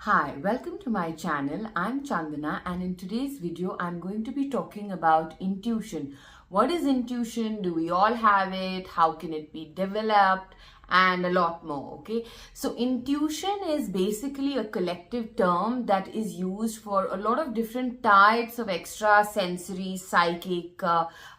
Hi, welcome to my channel. I'm Chandana, and in today's video I'm going to be talking about intuition. What is intuition? Do we all have it? How can it be developed? And a lot more. Okay, so intuition is basically a collective term that is used for a lot of different types of extrasensory psychic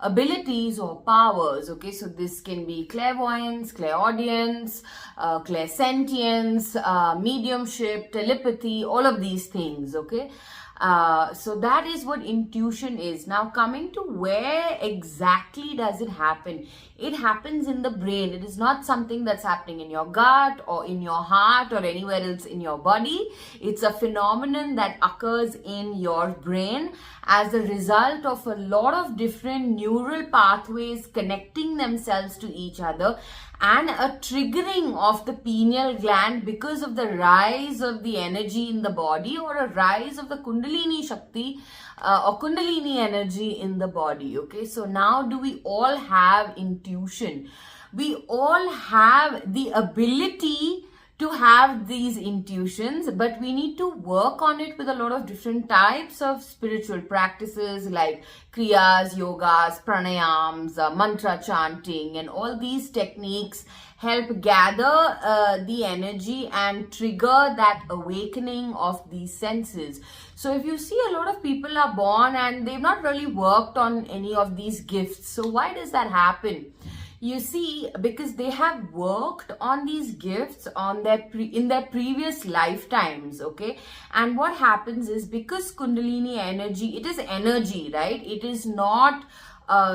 abilities or powers. Okay, so this can be clairvoyance, clairaudience, clairsentience, mediumship, telepathy, all of these things. Okay, so that is what intuition is. Now, coming to where exactly does it happen? It happens in the brain. It is not something that's happening in your gut or in your heart or anywhere else in your body. It's a phenomenon that occurs in your brain as a result of a lot of different neural pathways connecting themselves to each other and a triggering of the pineal gland because of the rise of the energy in the body or a rise of the Kundalini Shakti or Kundalini energy in the body. Okay, so now do we all have intuition? We all have the ability to have these intuitions, but we need to work on it with a lot of different types of spiritual practices like kriyas, yogas, pranayams, mantra chanting, and all these techniques help gather the energy and trigger that awakening of these senses. So if you see, a lot of people are born and they've not really worked on any of these gifts. So why does that happen? You see, because they have worked on these gifts on in their previous lifetimes. Okay, and what happens is, because Kundalini energy, it is energy, right? It is not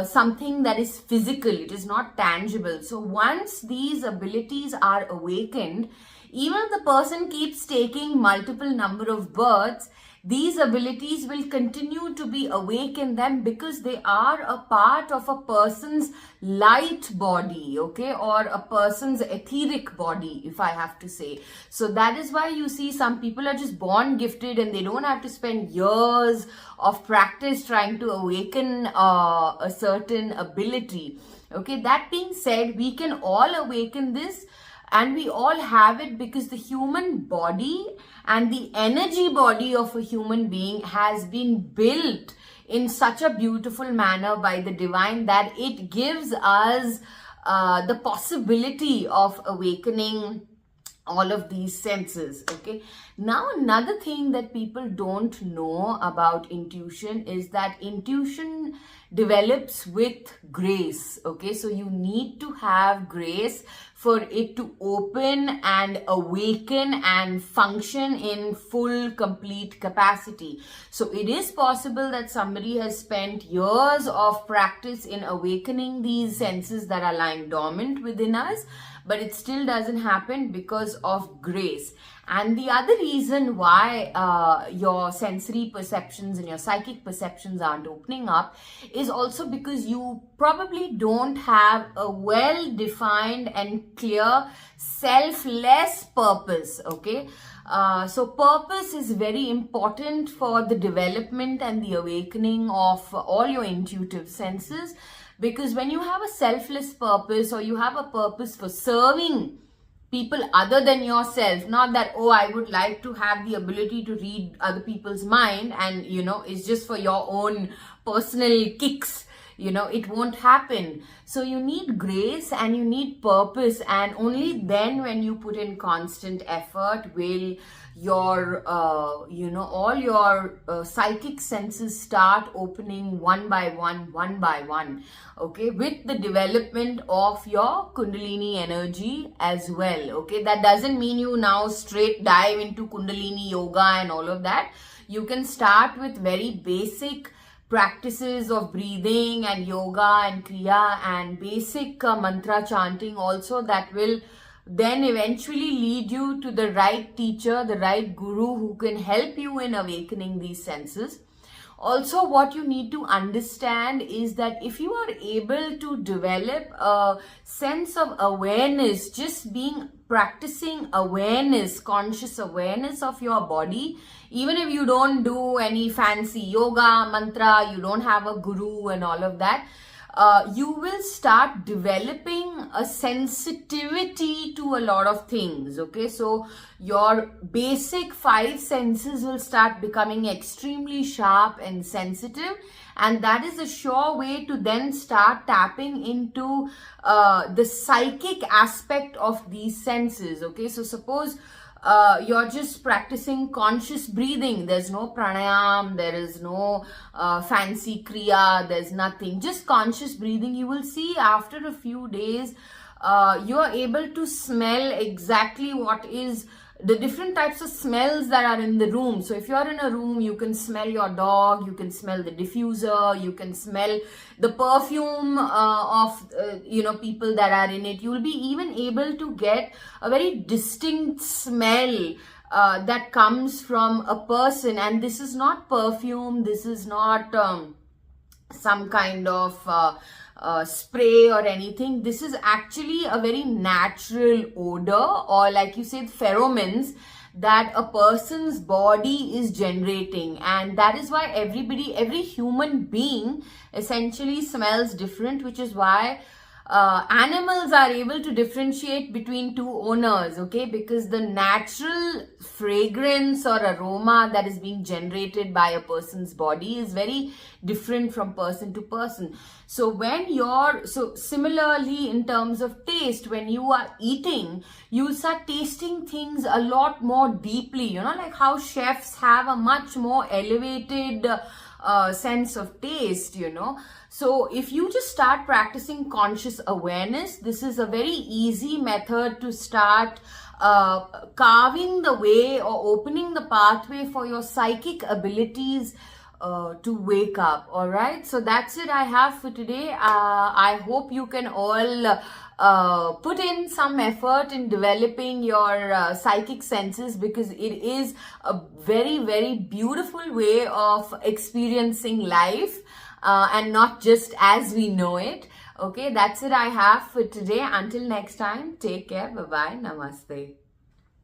something that is physical, it is not tangible. So once these abilities are awakened, even if the person keeps taking multiple number of births, these abilities will continue to be awake in them because they are a part of a person's light body, okay, or a person's etheric body, if I have to say. So that is why you see some people are just born gifted and they don't have to spend years of practice trying to awaken a certain ability. Okay, that being said, we can all awaken this. And we all have it because the human body and the energy body of a human being has been built in such a beautiful manner by the divine that it gives us the possibility of awakening all of these senses. Okay, now another thing that people don't know about intuition is that intuition develops with grace. Okay, so you need to have grace for it to open and awaken and function in full complete capacity. So it is possible that somebody has spent years of practice in awakening these senses that are lying dormant within us, but it still doesn't happen because of grace. And the other reason why your sensory perceptions and your psychic perceptions aren't opening up is also because you probably don't have a well-defined and clear selfless purpose. Okay, so purpose is very important for the development and the awakening of all your intuitive senses. Because when you have a selfless purpose, or you have a purpose for serving people other than yourself, not that, oh, I would like to have the ability to read other people's mind and, it's just for your own personal kicks, it won't happen. So you need grace and you need purpose, and only then, when you put in constant effort, will your all your psychic senses start opening one by one. Okay, with the development of your Kundalini energy as well. Okay, that doesn't mean you now straight dive into Kundalini yoga and all of that. You can start with very basic practices of breathing and yoga and kriya and basic mantra chanting also, that will then eventually lead you to the right teacher, the right guru who can help you in awakening these senses. Also, what you need to understand is that if you are able to develop a sense of awareness, just being practicing awareness, conscious awareness of your body, even if you don't do any fancy yoga, mantra, you don't have a guru and all of that, you will start developing a sensitivity to a lot of things. Okay, so your basic five senses will start becoming extremely sharp and sensitive, and that is a sure way to then start tapping into the psychic aspect of these senses. Okay, so suppose you're just practicing conscious breathing. There's no pranayam, there is no fancy kriya, there's nothing, just conscious breathing. You will see after a few days you are able to smell exactly what is the different types of smells that are in the room. So if you're in a room, you can smell your dog, you can smell the diffuser, you can smell the perfume of people that are in it. You will be even able to get a very distinct smell that comes from a person. And this is not perfume, this is not some kind of spray or anything. This is actually a very natural odor, or like you said, pheromones that a person's body is generating. And that is why every human being essentially smells different, which is why animals are able to differentiate between two owners. Okay, because the natural fragrance or aroma that is being generated by a person's body is very different from person to person. So similarly in terms of taste, when you are eating, you start tasting things a lot more deeply, like how chefs have a much more elevated sense of taste. So if you just start practicing conscious awareness, this is a very easy method to start carving the way or opening the pathway for your psychic abilities to wake up. All right, so that's it I have for today. I hope you can all put in some effort in developing your psychic senses, because it is a very, very beautiful way of experiencing life, and not just as we know it. Okay, that's it I have for today. Until next time, take care. Bye bye. Namaste.